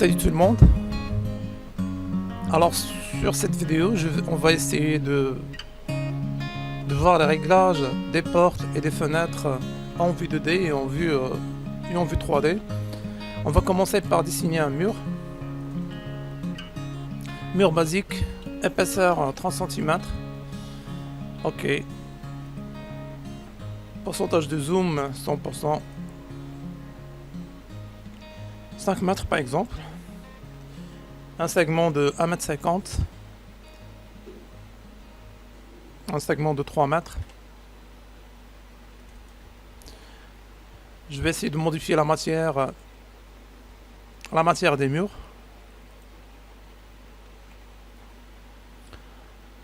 Salut tout le monde. Alors sur cette vidéo, on va essayer de voir les réglages des portes et des fenêtres en vue 2D et en vue 3D. On va commencer par dessiner un mur. Mur basique, épaisseur 30 cm. Ok. Pourcentage de zoom 100%. 5 mètres par exemple. Un segment de 1,50 m. Un segment de 3 mètres. Je vais essayer de modifier la matière des murs.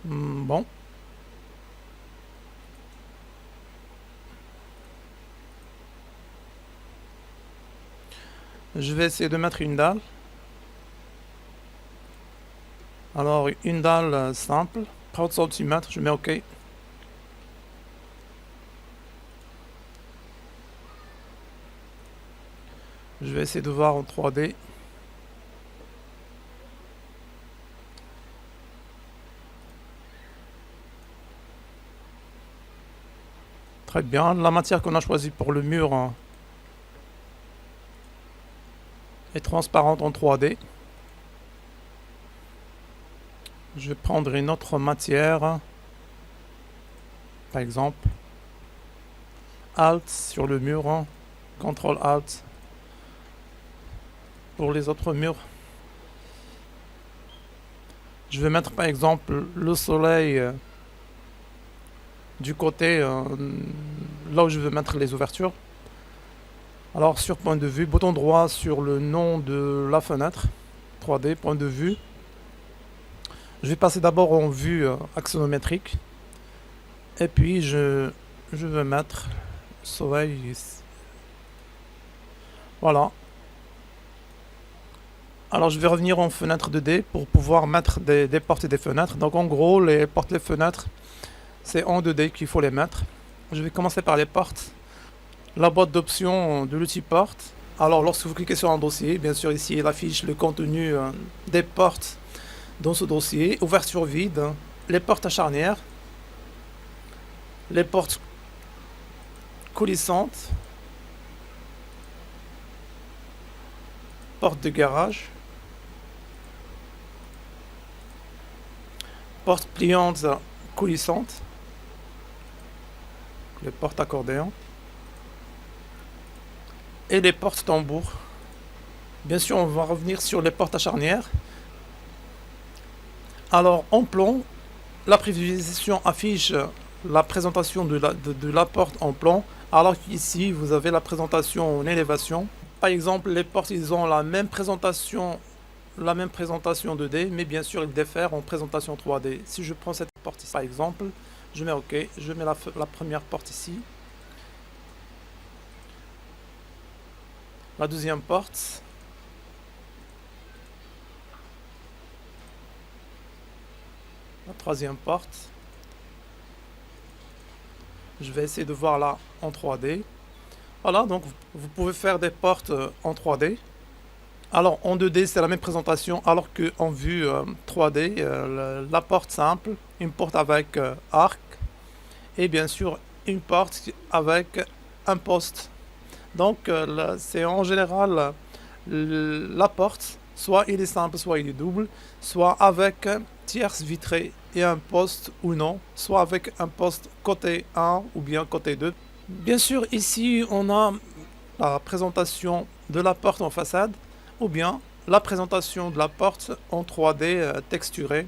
Bon. Je vais essayer de mettre une dalle. Alors une dalle simple, 30 cm, je mets OK. Je vais essayer de voir en 3D. Très bien, la matière qu'on a choisie pour le mur est transparente en 3D. Je vais prendre une autre matière, par exemple Alt sur le mur, CTRL Alt pour les autres murs. Je vais mettre par exemple le soleil du côté là où je veux mettre les ouvertures. Alors sur point de vue, bouton droit sur le nom de la fenêtre, 3D, point de vue. Je vais passer d'abord en vue axonométrique. Et puis je vais mettre soleil ici. Voilà. Alors je vais revenir en fenêtre 2D pour pouvoir mettre des portes et des fenêtres. Donc en gros, les portes et les fenêtres, c'est en 2D qu'il faut les mettre. Je vais commencer par les portes. La boîte d'options de l'outil porte. Alors lorsque vous cliquez sur un dossier, bien sûr ici il affiche le contenu des portes dans ce dossier. Ouverture vide, les portes à charnière, les portes coulissantes, porte de garage, porte pliante coulissante, les portes accordéon et les portes tambour. Bien sûr on va revenir sur les portes à charnière. Alors en plan, la prévisualisation affiche la présentation de la porte en plan, alors qu'ici vous avez la présentation en élévation. Par exemple, les portes ils ont la même présentation 2D, mais bien sûr ils diffèrent en présentation 3D. Si je prends cette porte ici par exemple, je mets OK, je mets la première porte ici. La deuxième porte. La troisième porte. Je vais essayer de voir là en 3D. Voilà, donc vous pouvez faire des portes en 3D. Alors en 2D c'est la même présentation, alors que en vue 3D, la porte simple, une porte avec arc, et bien sûr une porte avec un poste. Donc c'est en général la porte, soit il est simple, soit il est double, soit avec tierce vitrée et un poste ou non, soit avec un poste côté 1 ou bien côté 2. Bien sûr ici on a la présentation de la porte en façade ou bien la présentation de la porte en 3D texturée.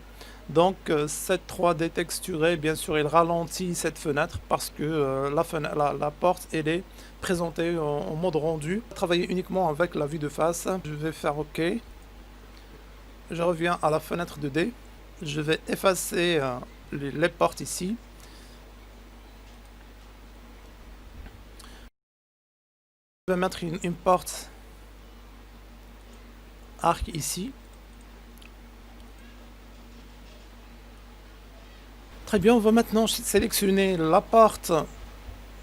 Donc cette 3D texturée, bien sûr il ralentit cette fenêtre parce que la porte elle est présentée en mode rendu. Travailler uniquement avec la vue de face. Je vais faire OK. Je reviens à la fenêtre 2D. Je vais effacer les portes ici. Je vais mettre une porte arc ici. Très bien, on va maintenant sélectionner la porte,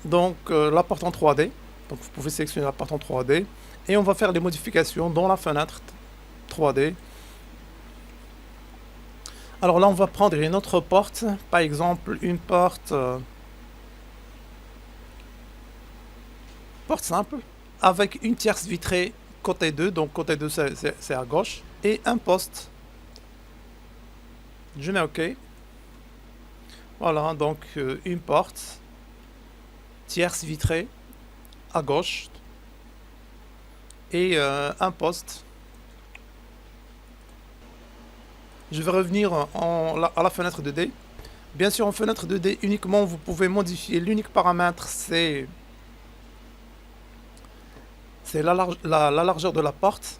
donc la porte en 3D. Donc vous pouvez sélectionner la porte en 3D et on va faire les modifications dans la fenêtre 3D. Alors là, on va prendre une autre porte, par exemple une porte simple, avec une tierce vitrée côté 2, donc côté 2 c'est à gauche, et un poste. Je mets OK. Voilà, donc une porte tierce vitrée à gauche et un poste. Je vais revenir à la fenêtre 2D. Bien sûr, en fenêtre 2D, uniquement, vous pouvez modifier l'unique paramètre, c'est la largeur de la porte.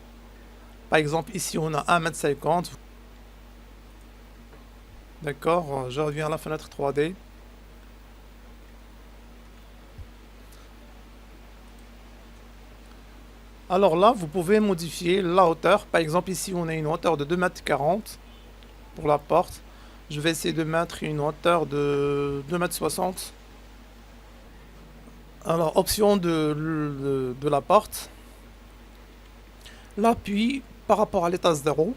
Par exemple, ici, on a 1,50 m. D'accord, je reviens à la fenêtre 3D. Alors là, vous pouvez modifier la hauteur. Par exemple, ici, on a une hauteur de 2,40 m pour la porte. Je vais essayer de mettre une hauteur de 2,60 m. Alors, option de la porte. L'appui par rapport à l'état 0.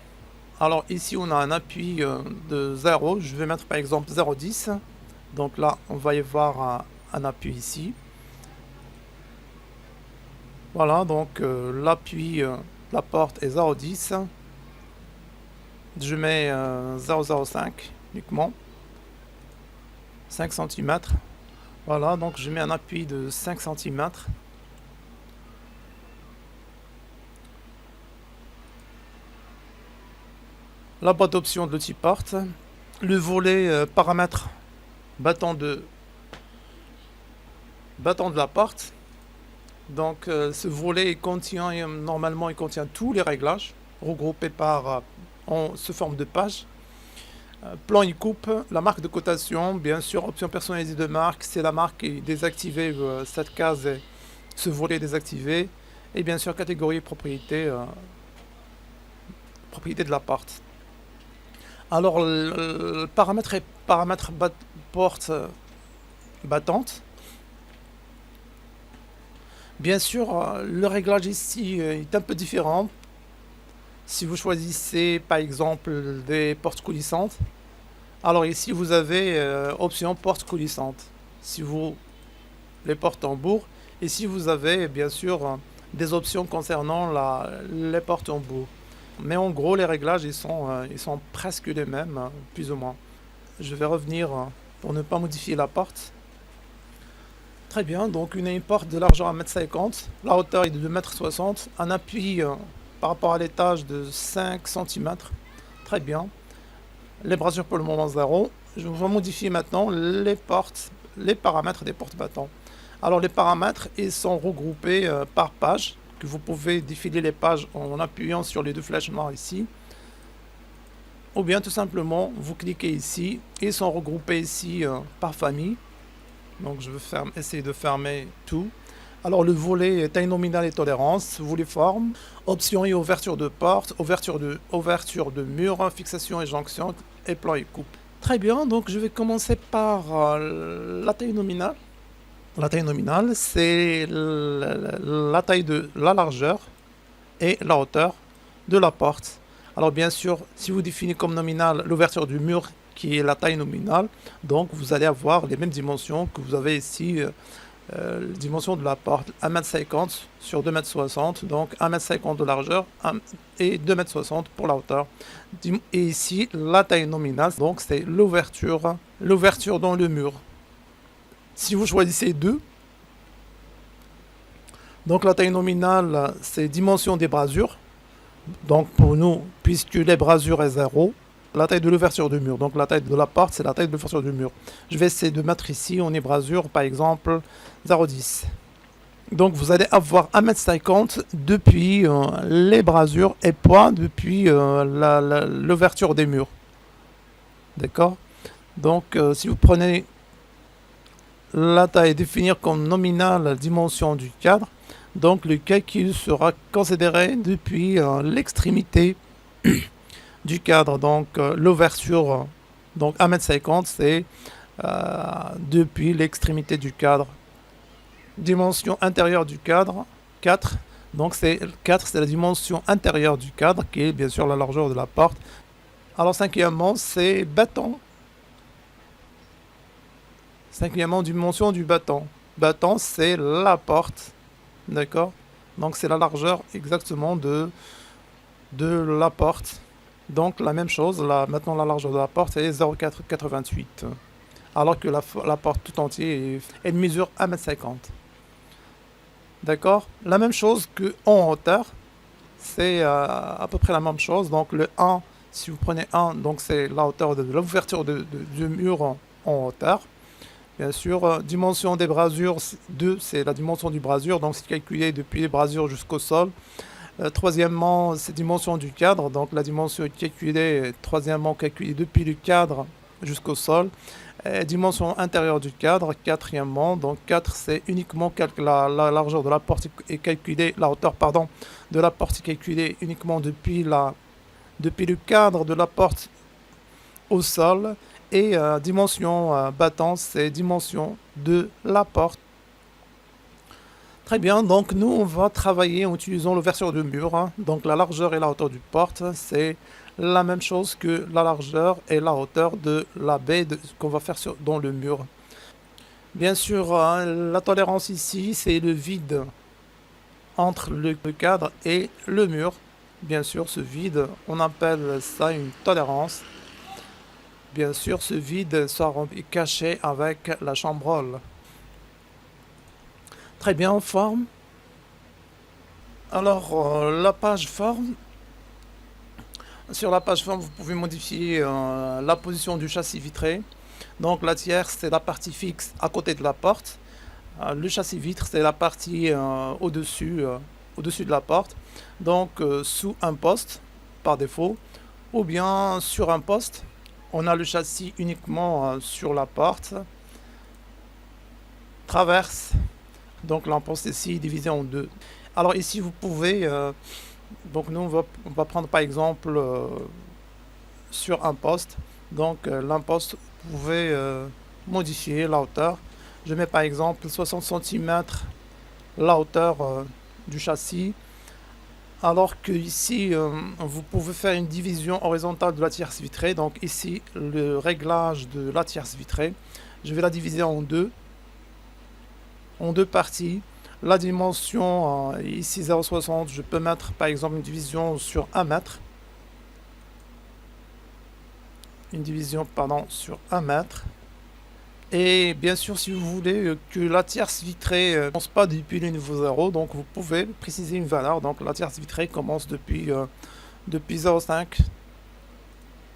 Alors ici, on a un appui de 0. Je vais mettre par exemple 0,10. Donc là, on va y voir un appui ici. Voilà, donc l'appui, la porte est 0,10. Je mets 0,05 uniquement. 5 cm. Voilà, donc je mets un appui de 5 cm. La boîte d'options de l'outil porte. Le volet paramètres battant de la porte. Donc ce volet contient normalement il contient tous les réglages regroupés sous forme de page. Plan et coupe, la marque de cotation, bien sûr, option personnalisée de marque, c'est la marque qui est désactivée, cette case, ce volet est désactivé, et bien sûr catégorie et propriété de la porte. Alors le paramètre est paramètre porte battante. Bien sûr, le réglage ici est un peu différent. Si vous choisissez par exemple des portes coulissantes, alors ici vous avez option porte coulissante. Si vous les portes en bourre, ici vous avez bien sûr des options concernant les portes en bourre. Mais en gros les réglages ils sont presque les mêmes, plus ou moins. Je vais revenir pour ne pas modifier la porte. Très bien, donc une porte de largeur 1,50 m, la hauteur est de 2,60 m, un appui par rapport à l'étage de 5 cm. Très bien. Les brasures pour le moment 0. Je vais modifier maintenant les paramètres des portes battants. Alors les paramètres, ils sont regroupés par page, que vous pouvez défiler les pages en appuyant sur les deux flèches noires ici. Ou bien tout simplement, vous cliquez ici, ils sont regroupés ici par famille. Donc je vais essayer de fermer tout. Alors le volet taille nominale et tolérance, volet forme, options et ouverture de porte, ouverture de mur, fixation et jonction, et plan et coupe. Très bien, donc je vais commencer par la taille nominale. La taille nominale, c'est la taille de la largeur et la hauteur de la porte. Alors bien sûr, si vous définissez comme nominale l'ouverture du mur, qui est la taille nominale, donc vous allez avoir les mêmes dimensions que vous avez ici, dimension de la porte, 1,50 m sur 2,60 m, donc 1,50 m de largeur et 2,60 m pour la hauteur. Et ici, la taille nominale, donc c'est l'ouverture dans le mur. Si vous choisissez 2, donc la taille nominale, c'est dimension des brasures. Donc pour nous, puisque les brasures est 0, la taille de l'ouverture du mur, donc la taille de la porte, c'est la taille de l'ouverture du mur. Je vais essayer de mettre ici, en brasure, par exemple, 0,10. Donc vous allez avoir 1,50 m depuis les brasures et pas depuis l'ouverture des murs. D'accord? Donc si vous prenez la taille définir comme nominale dimension du cadre, donc le calcul sera considéré depuis l'extrémité du cadre, donc l'ouverture, donc 1,50 m c'est depuis l'extrémité du cadre. Dimension intérieure du cadre 4, Donc c'est 4, c'est la dimension intérieure du cadre, qui est bien sûr la largeur de la porte. Alors cinquièmement, c'est bâton. Cinquièmement, dimension du bâton. Bâton, c'est la porte. D'accord? Donc c'est la largeur exactement de la porte. Donc la même chose, là, maintenant la largeur de la porte est 0,488. Alors que la porte tout entière, elle mesure 1,50 m. D'accord? La même chose qu'en hauteur, c'est à peu près la même chose. Donc le 1, si vous prenez 1, donc c'est la hauteur de l'ouverture du mur en hauteur. Bien sûr, dimension des brasures, 2, c'est la dimension du brasure, donc c'est calculé depuis les brasures jusqu'au sol. Troisièmement, c'est dimension du cadre, donc la dimension est calculée, troisièmement calculée depuis le cadre jusqu'au sol. Dimension intérieure du cadre, quatrièmement, donc 4 c'est uniquement la largeur de la porte est calculée, la hauteur pardon, de la porte est calculée uniquement depuis le cadre de la porte au sol. Et dimension battant, c'est dimension de la porte. Très bien, donc nous on va travailler en utilisant l'ouverture de mur, hein. Donc la largeur et la hauteur du porte, c'est la même chose que la largeur et la hauteur de la baie qu'on va faire dans le mur. Bien sûr, hein, la tolérance ici, c'est le vide entre le cadre et le mur. Bien sûr, ce vide, on appelle ça une tolérance. Bien sûr, ce vide sera caché avec la chambrole. Très bien, en forme. Alors, la page forme. Sur la page forme, vous pouvez modifier la position du châssis vitré. Donc, la tierce, c'est la partie fixe à côté de la porte. Le châssis vitre, c'est la partie au-dessus de la porte. Donc, sous un poste, par défaut, ou bien sur un poste. On a le châssis uniquement sur la porte. Traverse. Donc l'imposte ici divisé en deux. Alors ici vous pouvez, donc nous on va prendre par exemple sur un poste. Donc l'imposte, vous pouvez modifier la hauteur. Je mets par exemple 60 cm la hauteur du châssis. Alors que ici vous pouvez faire une division horizontale de la tierce vitrée. Donc ici le réglage de la tierce vitrée, je vais la diviser en deux parties. La dimension ici 0,60, je peux mettre par exemple une division sur 1 mètre. Une division, pardon, sur 1 mètre. Et bien sûr, si vous voulez que la tierce vitrée ne commence pas depuis le niveau 0, donc vous pouvez préciser une valeur. Donc la tierce vitrée commence depuis 0,5,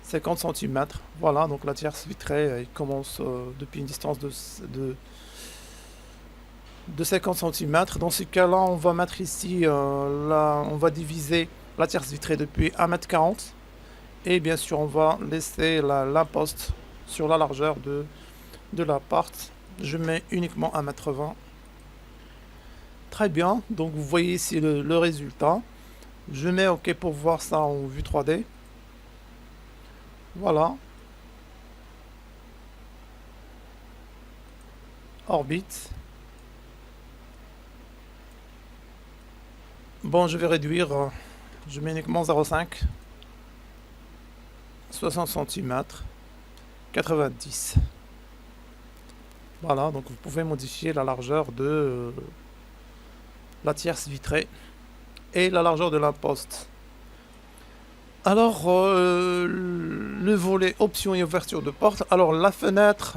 50 cm. Voilà, donc la tierce vitrée commence depuis une distance de 50 cm. Dans ce cas-là, on va mettre ici, on va diviser la tierce vitrée depuis 1,40 m. Et bien sûr, on va laisser l'imposte sur la largeur de la porte. Je mets uniquement 1,20 m. Très bien, donc vous voyez ici le résultat. Je mets OK pour voir ça en vue 3D. Voilà. Orbite. Bon, je vais réduire. Je mets uniquement 0,5. 60 cm. 90. Voilà, donc vous pouvez modifier la largeur de la tierce vitrée et la largeur de l'imposte. Alors, le volet options et ouverture de porte. Alors, la fenêtre,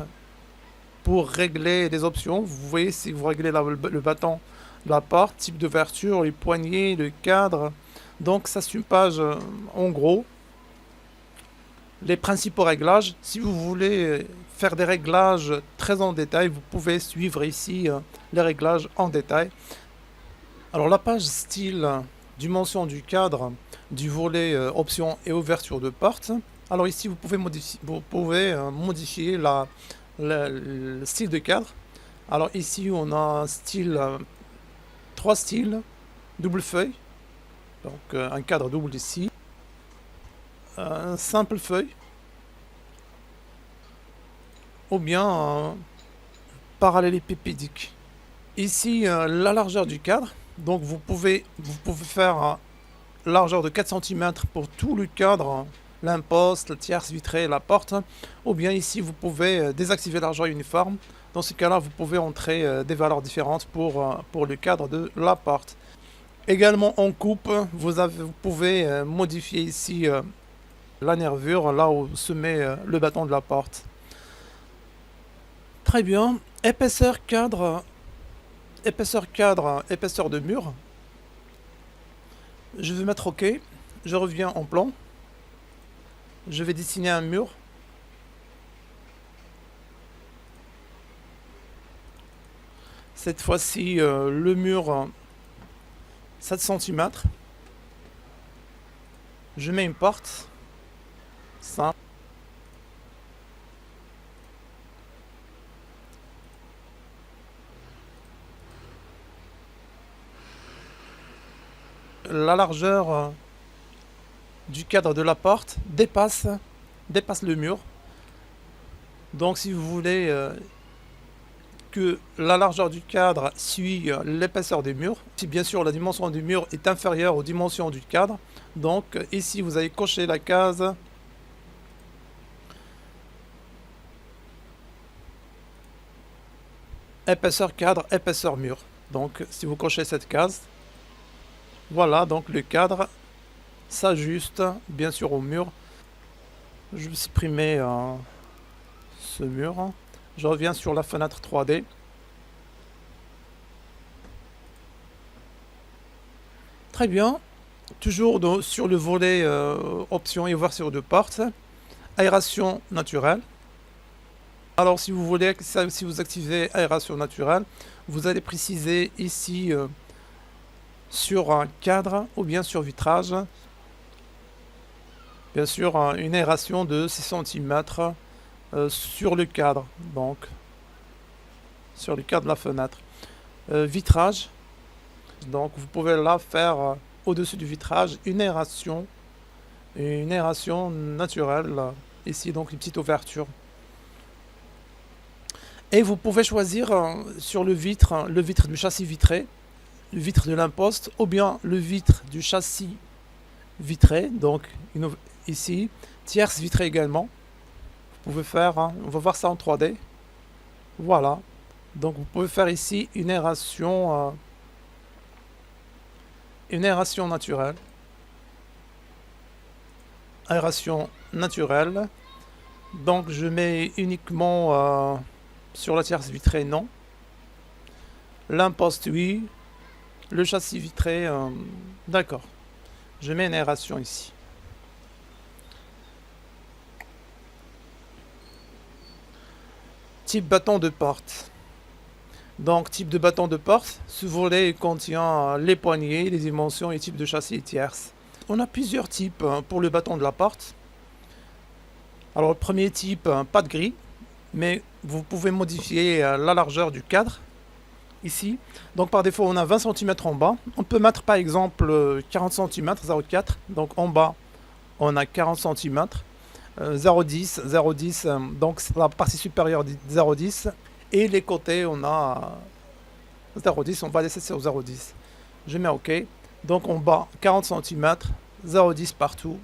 pour régler les options, vous voyez si vous réglez le bâton de la porte, type d'ouverture, les poignées, le cadre. Donc, ça c'est une page en gros. Les principaux réglages, si vous voulez faire des réglages très en détail, vous pouvez suivre ici les réglages en détail. Alors la page style, dimension du cadre, du volet options et ouverture de porte. Alors ici vous pouvez modifier le style de cadre. Alors ici on a un style, 3 styles, double feuille, donc un cadre double ici. Un simple feuille ou bien parallélépipédique. Ici la largeur du cadre, Donc vous pouvez faire largeur de 4 cm pour tout le cadre, l'imposte, la tierce vitrée, la porte. Ou bien ici, vous pouvez désactiver largeur uniforme. Dans ce cas-là, vous pouvez entrer des valeurs différentes pour le cadre de la porte. Également en coupe, vous pouvez modifier ici la nervure, là où se met le bâton de la porte. Très bien. Épaisseur cadre, épaisseur de mur. Je vais mettre OK. Je reviens en plan. Je vais dessiner un mur. Cette fois-ci, le mur 7 cm. Je mets une porte. Ça. La largeur du cadre de la porte dépasse le mur. Donc si vous voulez que la largeur du cadre suit l'épaisseur des murs, si bien sûr la dimension du mur est inférieure aux dimensions du cadre, donc ici vous allez cocher la case épaisseur cadre, épaisseur mur. Donc si vous cochez cette case, voilà, donc le cadre s'ajuste bien sûr au mur. Je vais supprimer ce mur. Je reviens sur la fenêtre 3D. Très bien. Toujours sur le volet options et ouverture de porte. Aération naturelle. Alors si vous voulez, si vous activez aération naturelle, vous allez préciser ici sur un cadre ou bien sur vitrage. Bien sûr, une aération de 6 cm sur le cadre, donc sur le cadre de la fenêtre. Vitrage, donc vous pouvez là faire au-dessus du vitrage une aération naturelle, ici donc une petite ouverture. Et vous pouvez choisir sur le vitre du châssis vitré, le vitre de l'imposte, ou bien le vitre du châssis vitré, donc ici, tierce vitrée également. Vous pouvez faire, on va voir ça en 3D. Voilà. Donc vous pouvez faire ici une aération naturelle. Aération naturelle. Donc je mets uniquement sur la tierce vitrée, non. L'imposte, oui. Le châssis vitré, d'accord. Je mets une aération ici. Type bâton de porte. Donc type de bâton de porte, ce volet contient les poignées, les dimensions et type de châssis et tierce. On a plusieurs types pour le bâton de la porte. Alors le premier type, pas de grille, mais vous pouvez modifier la largeur du cadre. Ici, donc par défaut on a 20 cm en bas. On peut mettre par exemple 40 cm, 0,4. Donc en bas on a 40 cm. 0,10, donc la partie supérieure de 0,10 et les côtés on a 0,10, on va laisser sur 0,10. Je mets OK. Donc en bas 40 cm, 0,10 partout.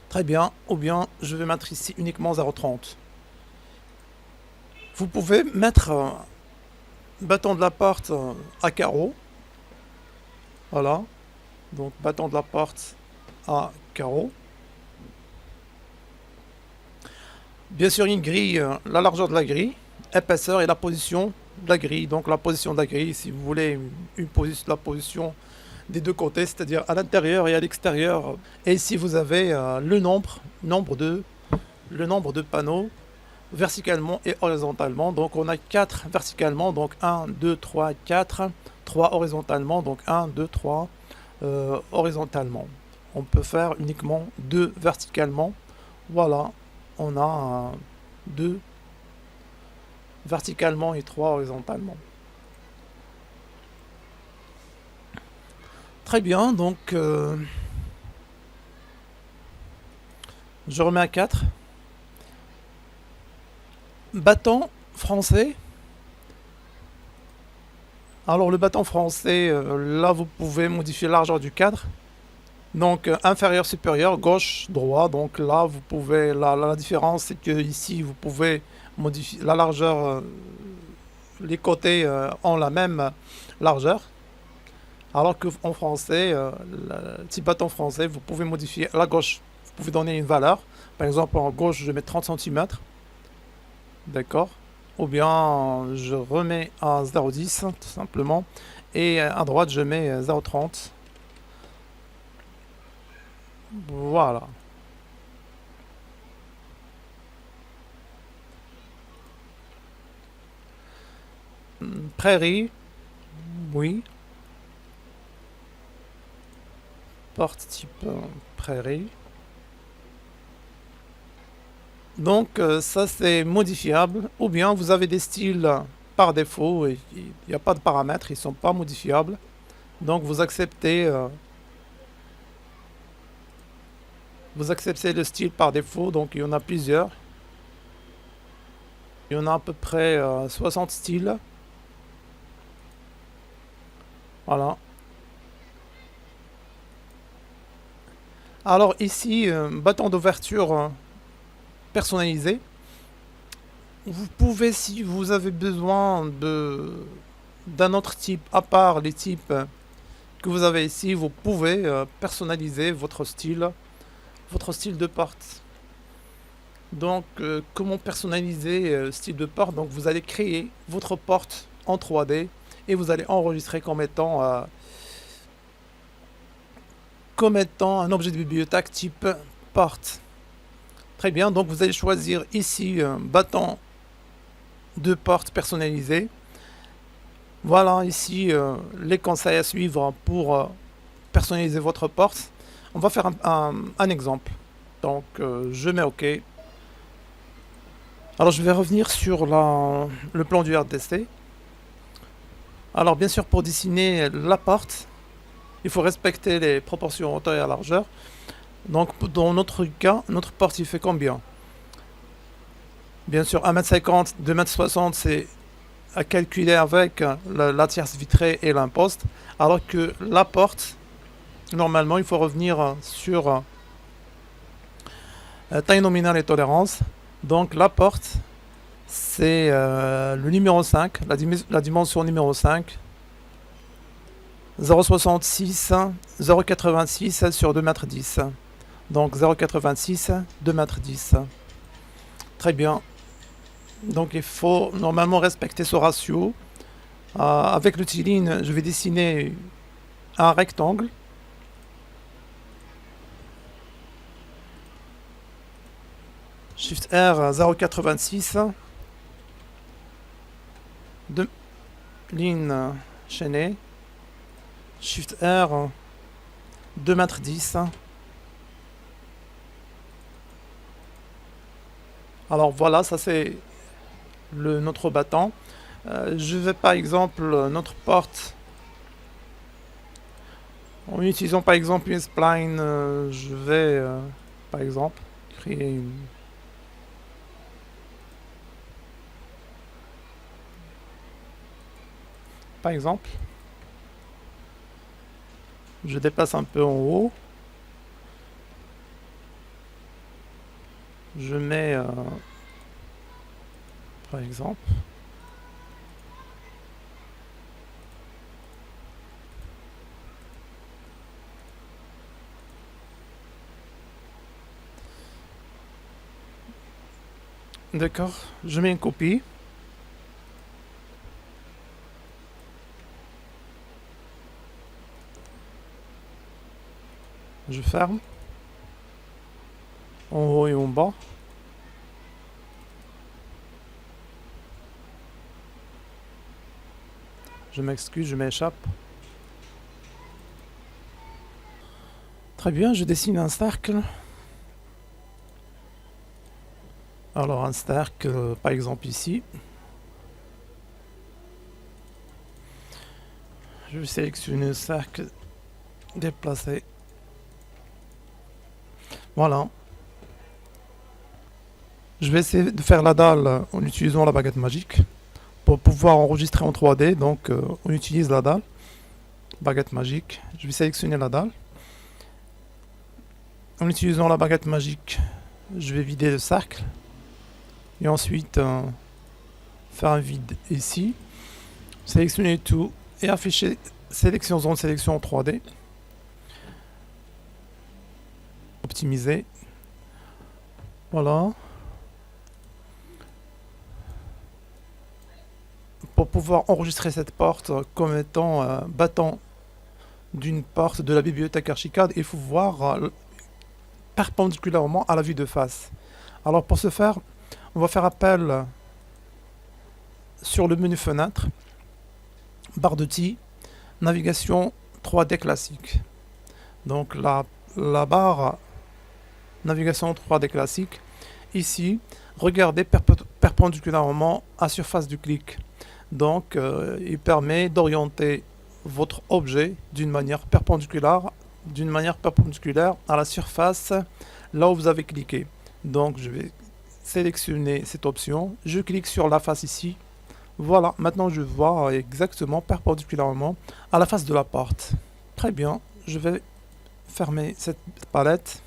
Très bien. Ou bien je vais mettre ici uniquement 0,30. Vous pouvez mettre bâton de la porte à carreaux. Voilà. Donc bâton de la porte à carreaux. Bien sûr, une grille, la largeur de la grille, épaisseur et la position de la grille. Donc la position de la grille, si vous voulez la position des deux côtés, c'est-à-dire à l'intérieur et à l'extérieur. Et ici vous avez le nombre de panneaux verticalement et horizontalement. Donc on a 4 verticalement, donc 1, 2, 3, 4, 3 horizontalement, donc 1, 2, 3 horizontalement. On peut faire uniquement 2 verticalement. Voilà, on a 2 verticalement et 3 horizontalement. Très bien, donc je remets à 4. Bâton français. Alors le bâton français, là vous pouvez modifier la largeur du cadre. Donc inférieur, supérieur, gauche, droit. Donc là vous pouvez, la différence c'est que ici vous pouvez modifier la largeur, les côtés ont la même largeur. Alors qu'en français, le petit bâton français, vous pouvez modifier la gauche. Vous pouvez donner une valeur. Par exemple en gauche je mets 30 cm. D'accord. Ou bien je remets à 0,10 tout simplement. Et à droite je mets 0,30. Voilà. Prairie, oui. Porte type prairie. Donc ça c'est modifiable. Ou bien vous avez des styles par défaut et il n'y a pas de paramètres, ils ne sont pas modifiables. Donc vous acceptez le style par défaut. Donc il y en a plusieurs. Il y en a à peu près 60 styles. Voilà. Alors ici, bâton d'ouverture personnalisé. Vous pouvez, si vous avez besoin d'un autre type, à part les types que vous avez ici, vous pouvez personnaliser votre style de porte. Donc, comment personnaliser style de porte? Donc, vous allez créer votre porte en 3D et vous allez enregistrer comme étant un objet de bibliothèque type porte. Très bien, donc vous allez choisir ici bâton de porte personnalisé. Voilà ici les conseils à suivre pour personnaliser votre porte. On va faire un exemple. Donc je mets OK. Alors je vais revenir sur le plan du RDC. Alors bien sûr pour dessiner la porte, il faut respecter les proportions hauteur et largeur. Donc dans notre cas, notre porte il fait combien? Bien sûr 1,50 m, 2,60 m c'est à calculer avec la tierce vitrée et l'imposte. Alors que la porte, normalement il faut revenir sur taille nominale et tolérance. Donc la porte c'est le numéro 5, la dimension numéro 5. 0,66, 0,86 sur 2,10 m. Donc 0,86, 2,10 m. Très bien. Donc il faut normalement respecter ce ratio. Avec l'outil Line, je vais dessiner un rectangle. Shift R 0,86. Deux lignes chaînées. Shift R 2,10 m. Alors voilà, ça c'est notre bâton. Je vais par exemple notre porte en utilisant par exemple une spline. Je vais par exemple créer une par exemple je déplace un peu en haut, je mets par exemple d'accord, je mets une copie. Je ferme en haut et en bas. Je m'excuse, je m'échappe. Très bien, je dessine un cercle. Alors un cercle, par exemple ici. Je vais sélectionner le cercle, déplacer. Voilà. Je vais essayer de faire la dalle en utilisant la baguette magique. Pour pouvoir enregistrer en 3D, donc on utilise la dalle, baguette magique. Je vais sélectionner la dalle. En utilisant la baguette magique, je vais vider le cercle. Et ensuite, faire un vide ici. Sélectionner tout et afficher sélection zone sélection en 3D. Optimiser. Voilà. Pour pouvoir enregistrer cette porte comme étant battant d'une porte de la bibliothèque Archicad, il faut voir perpendiculairement à la vue de face. Alors pour ce faire, on va faire appel sur le menu fenêtre, barre d'outils, navigation 3D classique. Donc la barre navigation 3D classique, ici, regardez perpendiculairement à la surface du clic. Donc il permet d'orienter votre objet d'une manière perpendiculaire à la surface là où vous avez cliqué. Donc je vais sélectionner cette option, je clique sur la face ici. Voilà, maintenant je vois exactement perpendiculairement à la face de la porte. Très bien, je vais fermer cette palette.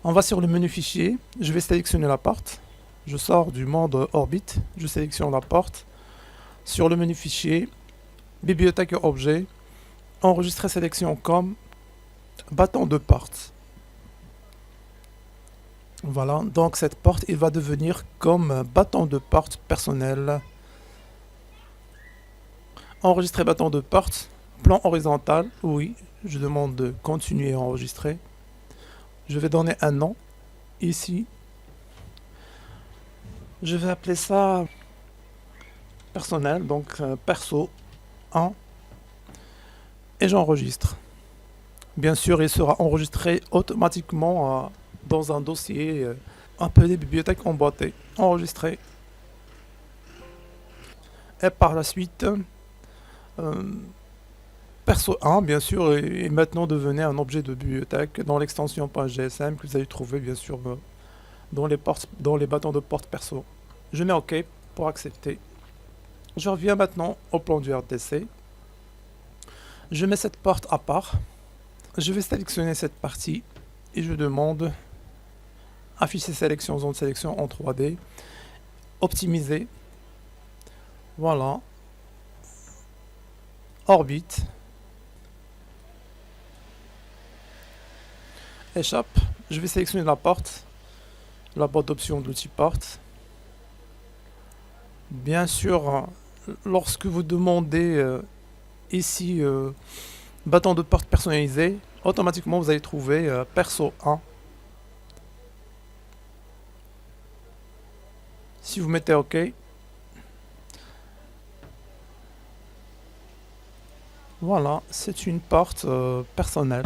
On va sur le menu fichier, je vais sélectionner la porte. Je sors du mode Orbit, je sélectionne la porte. Sur le menu fichier, bibliothèque et objet, enregistrer sélection comme bâton de porte. Voilà, donc cette porte, il va devenir comme bâton de porte personnel. Enregistrer bâton de porte, plan horizontal, oui, je demande de continuer à enregistrer. Je vais donner un nom, ici. Je vais appeler ça personnel, donc perso 1. Et j'enregistre. Bien sûr, il sera enregistré automatiquement dans un dossier appelé bibliothèque emboîtée. Enregistré. Et par la suite, perso 1, bien sûr, est maintenant devenu un objet de bibliothèque dans l'extension .gsm que vous allez trouver, bien sûr, dans les bâtons de porte perso. Je mets OK pour accepter. Je reviens maintenant au plan du RDC. Je mets cette porte à part. Je vais sélectionner cette partie et je demande afficher sélection, zone sélection en 3D. Optimiser. Voilà. Orbite. Échappe. Je vais sélectionner la porte. La boîte d'options de l'outil porte. Bien sûr, lorsque vous demandez ici bâton de porte personnalisé, automatiquement vous allez trouver perso 1. Si vous mettez OK, voilà, c'est une porte personnelle.